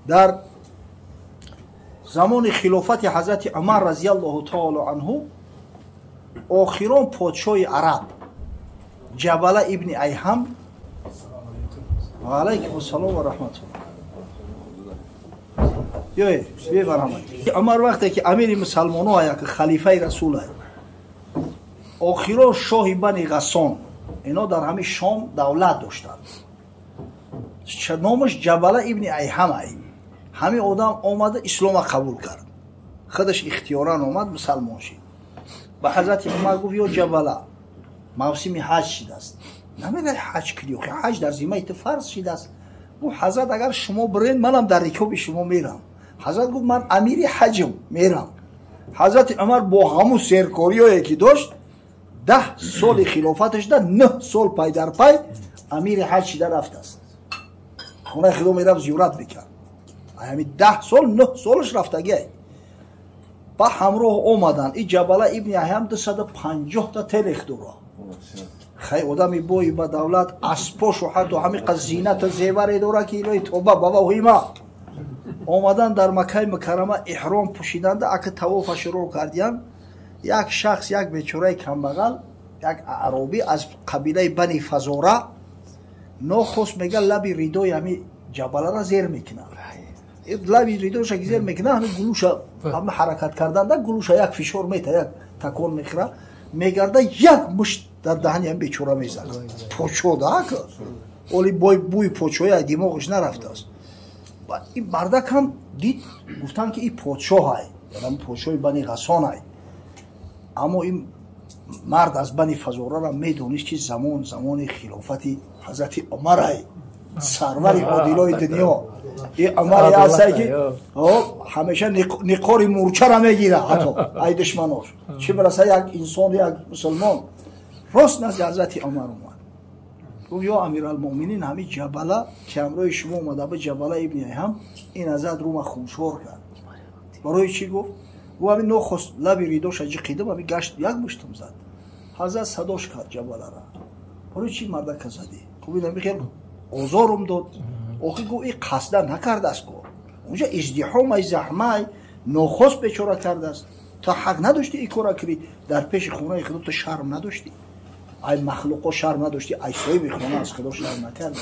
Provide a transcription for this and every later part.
در زمان خلافت حضرت عمر رضی الله تعالی عنه آخرین پادشاه عرب جبل ابن ایهم و علیکم السلام و رحمت الله یه برحمت عمر وقتی که امیر مسلمان ها که خلیفه رسول های آخرین شاه بنی غسان اینا در همه شام دولت داشتند نامش جبل ابن ایهم ای همه آدم آمده اسلام قبول کرد خودش اختیاران آمد مسلمان شد به حضرت عمر گفت یا جبل موسم حج شده است نمیگه حج کردی حج در ذمه فرض شده است گفت حضرت اگر شما برین منم در رکاب شما میرم حضرت گفت من امیر حجم میرم حضرت عمر با همون سرکاری که داشت 10 سال خلافتش ده 9 سال پای در پای امیر حج شده رفته است خونه خدا میرفت زیارت میکرد همین 10 سال 9 سالش رفتگی با همراه آمدن این جبل ابن ایهم 250 تا تلخ دورا خیلی آدمی بایی با دولت اسپاش و حتی همین قزینت و زیور دورا که ایلای توبه بابا و هیما آمدن در مکه مکرمه احرام پوشیدند اگه طواف شروع کردیم یک شخص یک بیچاره کمبغل یک عربی از قبیله بنی فزوره نخست میگه لبی ریدوی همین جبل را زیر میکنه لبی ریدوش که زیر میکنه همین گلوش همه حرکت کردن در گلوش یک فشار میته یک تکون میخوره میگرده یک مشت در دهن هم بیچاره میزنه پوچو ده که اولی بوی پوچوی دماغش نرفته است این مردک هم دید گفتن که این پادشاه های یعنی پادشاه بنی غسان های اما این مرد از بنی فزوره را میدونست که زمان خلافت حضرت عمر های سرور عادلای دنیا این عمر هستی که همیشه نقار مورچه را میگیره حتی ای دشمناش چه برسه یک انسان یک مسلمان راست نزد حضرت عمر اومد گفت یا امیرالمومنین همین جبله که امروی شما اومده به جبله ابن ایهم این ازد رو ما خونشور کرد برای چی گفت؟ و همین نخست لبی ریدوش اجی قیدم همین گشت یک مشتم زد حضرت صداش کرد جبله را برای چی مردک زدی؟ گفت این خیلی آزارم داد آخی گفت این قصده نکرده است گفت اونجا ازدحام ای زحمه نخست بیچاره کرده است تا حق نداشتی این کارا کردی در پیش خونه خدا تو شرم نداشتی ای مخلوقا شرم نداشتی ای صاحب خونه از خدا شرم نکردی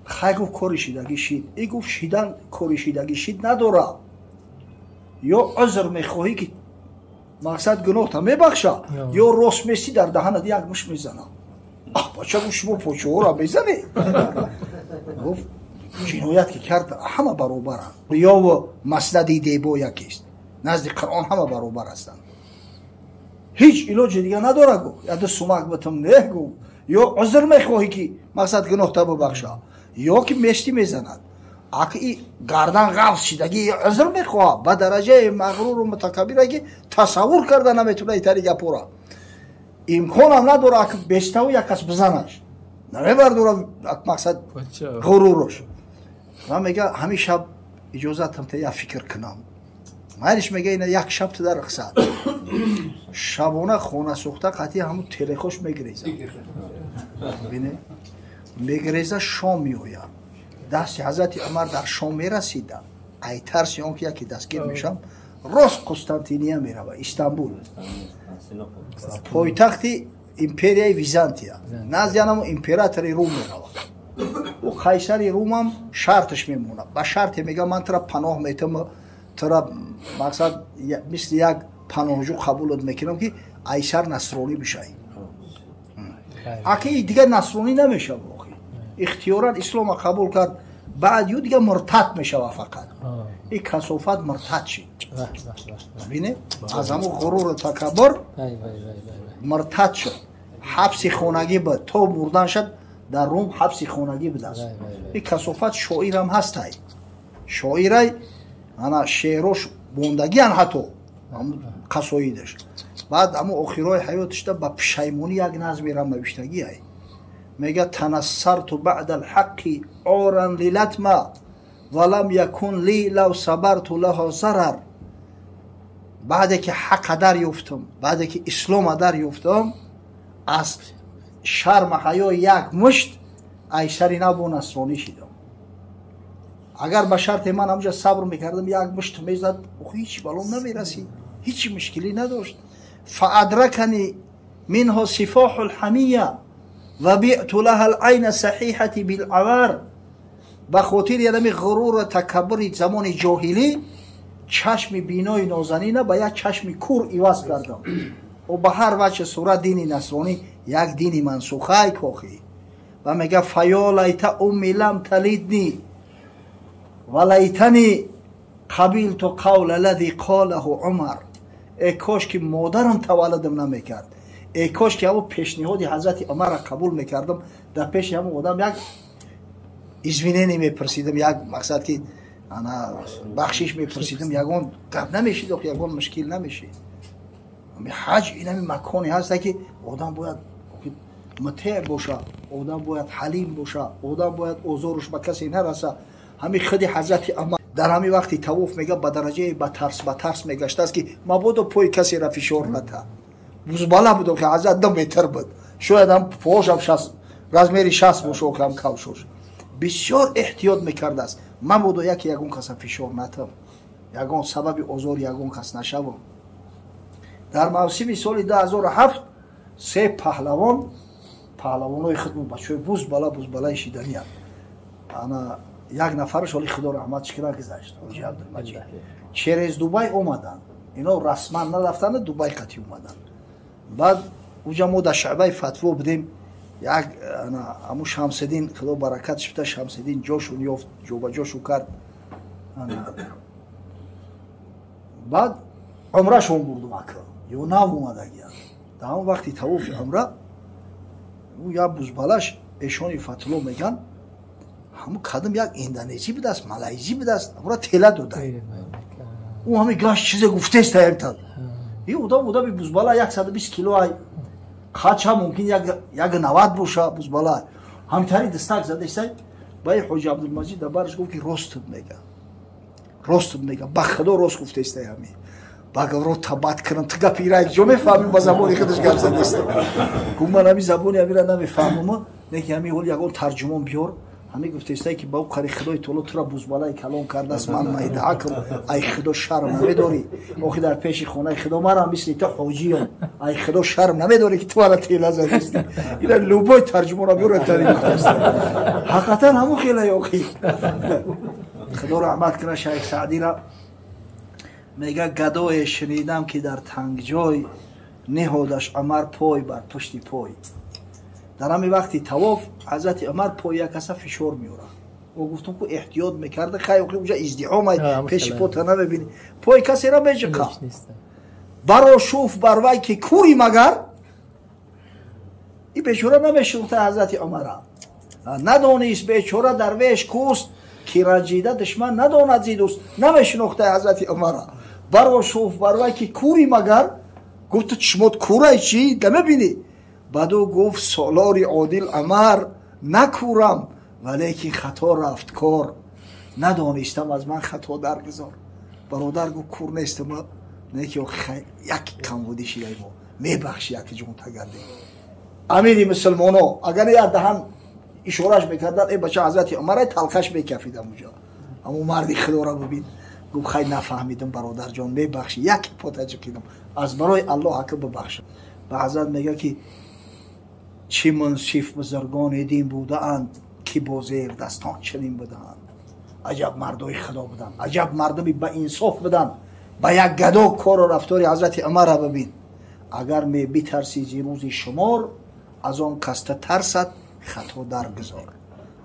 خیلی گفت کاری شیدگی شید ای گفت شیدن کاری شیدگی شید نداره یا عذر میخواهی که مقصد گناه تا میبخشه یا راست میسی در دهنت یک مش میزنه بچه گفت شما پوچه را میزنی گفت جنایت که کرد همه برابر هم یا و مسند دیبا یکیست نزد قرآن همه برابر هستند هیچ علاج دیگه نداره گفت یا دست سمک بتم نه گفت یا عذر میخواهی که مقصد گناه تا ببخشه یا که مشتی میزند اگه این گردن غلط شدگی عذر میخواه به درجه مغرور و متکبر که تصور کرده نمیتونه این طریقه پورا امکان هم نداره که بسته و یک کس بزنش نمیبرداره مقصد غرورش من میگه همین شب اجازت هم تا یک فکر کنم مایلش میگه اینه یک شب تو در رخصت شبانه خونه سوخته قطعی همون تلخوش میگریزه ببینه میگریزه شام میوید دست حضرت عمر در شام میرسیده ای ترس اون که یکی دستگیر میشم راست قسطنطینیه میره استانبول پایتخت امپریای ویزانتیا نزد همون امپراتور روم میره و قیصر روم هم شرطش میمونه با شرط میگه من ترا پناه میتم ترا مقصد مثل یک پناهجو قبولت میکنم که قیصر نصرانی بشه اگه دیگه نصرانی نمیشه اختیارا اسلام قبول کرد بعد یو دیگه مرتد میشه فقط این کسافت مرتد شد ببینه از همون غرور و تکبر مرتد شد حبس خانگی بود تا مردن شد در روم حبس خانگی بود است این کسافت شاعر هم هست شاعر انا شعرش بوندگی ان حتی قصایدش بعد اما آخرای حیاتش با پشیمونی یک نظم را نوشتگی ای میگه تنصرت بعد الحق عورا للتما ولم یکن لی لو صبرت لها ضرر بعد که حق دریافتم بعد که اسلام دریافتم از شرم حیا یک مشت ایسری نبو نصرانی شدم اگر به شرط من همونجا صبر میکردم یک مشت میزد هیچ بالون نمیرسید، هیچ مشکلی نداشت. فادرکنی منها صفاح الحمیه و بعت لها العین صحیحه بالعوار. به خاطر یادم غرور و تکبر زمان جاهلی چشم بینای نازنین به یک چشم کور عوض کردم و به هر وجه صورت دین نصرانی یک دین منسوخه کاخی. و میگه فیا لیت امی لم تلیدنی و لیتنی قبیلت قول الذی قاله عمر. ای کاش که مادرم تولدم نمیکرد، ای کاش که همون پیشنهاد حضرت عمر را قبول میکردم. در پیش همون آدم یک ازوینه نمیپرسیدم، یک مقصد که انا بخشش میپرسیدم، یگان گپ نمیشید، یگان مشکل نمیشه. حج این مکانی هست که آدم باید مطیع باشه، آدم باید حلیم باشه، آدم باید اوزارش به کسی نرسه. همین خود حضرت عمر در همین وقتی طواف میگه به درجه به ترس میگشته است که مبادا پای کسی را فشار نده. بزباله بود که حضرت 2 متر بود، شاید هم پاوشم 60 رزمیری 60 باشه که هم کوشش. بسیار احتیاط میکرده است مبادا یگان کس فشار ندم، یگان سبب اوزار یگان کس نشوم. در موسم سال 2007 3 پهلوانای خدمت بچه بزباله شیدنی هم انا یک نفرش ولی خدا رحمتش کنه گذشت حاجی عبدالمجید چریز دوبای اومدن، اینا رسما نرفتن، دوبای قطعی اومدن. بعد اونجا ما در شعبه فتوا بودیم، یک امو شمسدین خدا برکتش بده، شمسدین جاشون یافت، جوبا جاشو کرد. بعد عمره شون برد مکه یا نه اومدگی در اون وقتی طواف عمره او یا بزبالش ایشانی فتلو میگن همون کدام یک اندونزی بوده است، مالایزی بوده است، اون را تله داده. او همه گاش چیز گفته است تا این بوده به بزبالا 120 کیلو ای خاچ هم ممکن یک 90 باشه. بزبالا همتری دستک زده است. با حاجی عبدالمجید دربارش گفت که راست میگه به خدا راست گفته است. همین باگر رو تبات کنم تو گپیرای جو میفهمی با زبانی خودش گپ زده است. من همین زبانی امیرا نمیفهمم، نه که همین یگان ترجمان بیار. همین گفته است که با خری خدای تو را بزبالای کلام کرده است، من ادعا کنم ای خدا شرم نمیداری؟ آخه در پیش خانه خدا مرا مثل تو حاجیام، ای خدا شرم نمیداری که تو را تیله زده است؟ اینا لوبای ترجمان را بیار تاری گفته است. حقیقتا همون خیلی آخی خدا رحمت کنه شیخ سعدی را. میگه گدای شنیدم که در تنگ جای نهادش عمر پای بر پشت پای. در همین وقتی طواف حضرت عمر پای یک کس فشار میاره و گفتم که احتیاط میکرده خیلی اونجا ازدحام پیش پا تا نبینی پای کسی را میجقه برا شوف بروی که کوری مگر این بیچاره نمیشناخته حضرت عمر ندانست بیچاره درویش کوست که رنجیده دشمن نداند زی دوست نمیشناخته حضرت عمر برا شوف بروی که کوری مگر گفت چشمات کوره چی نمیبینی؟ بعدو گفت سالار عادل عمر نکورم ولیکن خطا رفت کار ندانستم از من خطا درگذار. برادر گفت کور نیستم نه که یک کم بودیشی ما میبخشی یک جون تگرده امیری مسلمان ها اگر یه دهن اشارش میکردن ای بچه حضرت عمر تلخش میکفیدم اونجا اما مردی خدا را ببین گفت خیلی نفهمیدم برادر جان میبخشی یک پاتجه کدم از برای الله حق ببخشم. به حضرت میگه که چی منصف بزرگان دین بوده اند که با زیر دستان چنین بوده اند. عجب مردای خدا بودن، عجب مردمی با انصاف بودن. با یک گدا کار و رفتار حضرت عمر را ببین. اگر می بترسی زی روز شمار از آن کسته ترسد خطا درگذار.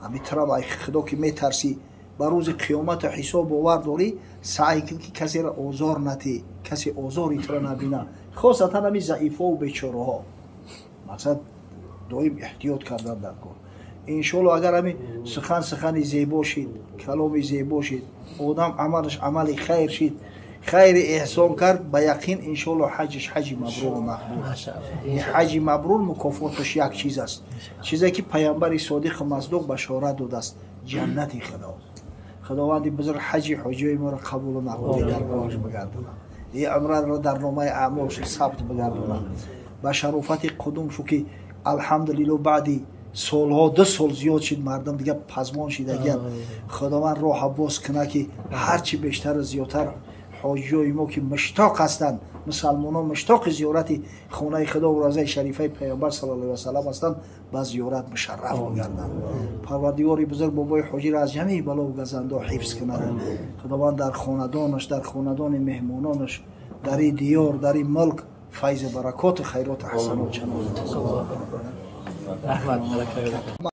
همین طرح ای خدا که می ترسی با روز قیامت حساب باور داری سعی کن که کسی را آزار نتی، کسی آزاری تو را نبینه، خاصتا همین ضعیفا و بیچاره ها. مقصد دائم احتیاط کردن در کار. انشالله اگر همین سخن زیبا شید، کلام زیبا شید، آدم عملش عمل خیر شید، خیر احسان کرد، به یقین انشالله حجش حج مبرور و مقبول است. این حج مبرور مکافاتش یک چیز است، چیزی که پیامبر صادق مصدوق بشارت داده است، جنت خدا. خداوند بزرگ حج حجای ما را قبول و مقبول درگاهش بگردونه. این امر را در نامه اعمالش ثبت بگردونه. با شرافت قدوم شو که الحمدلله بعدی سالها 2 سال زیاد شد مردم دیگه پزمان شدگیان. خداوند راه باز کنه که هرچی بیشتر و زیادتر حاجیای ما که مشتاق هستند، مسلمانان مشتاق زیارت خانه خدا و روضه شریفه پیامبر صلی الله علیه و سلم هستند، با زیارت مشرف می‌گردند. پروردگار بزرگ بابای حاجی را از جميع بلا و گزنده حفظ کنه. خداوند در خاندانش، در خاندان مهمانانش، در این دیار، در این ملک فیض برکات خیرات حسنات چنان. رحمت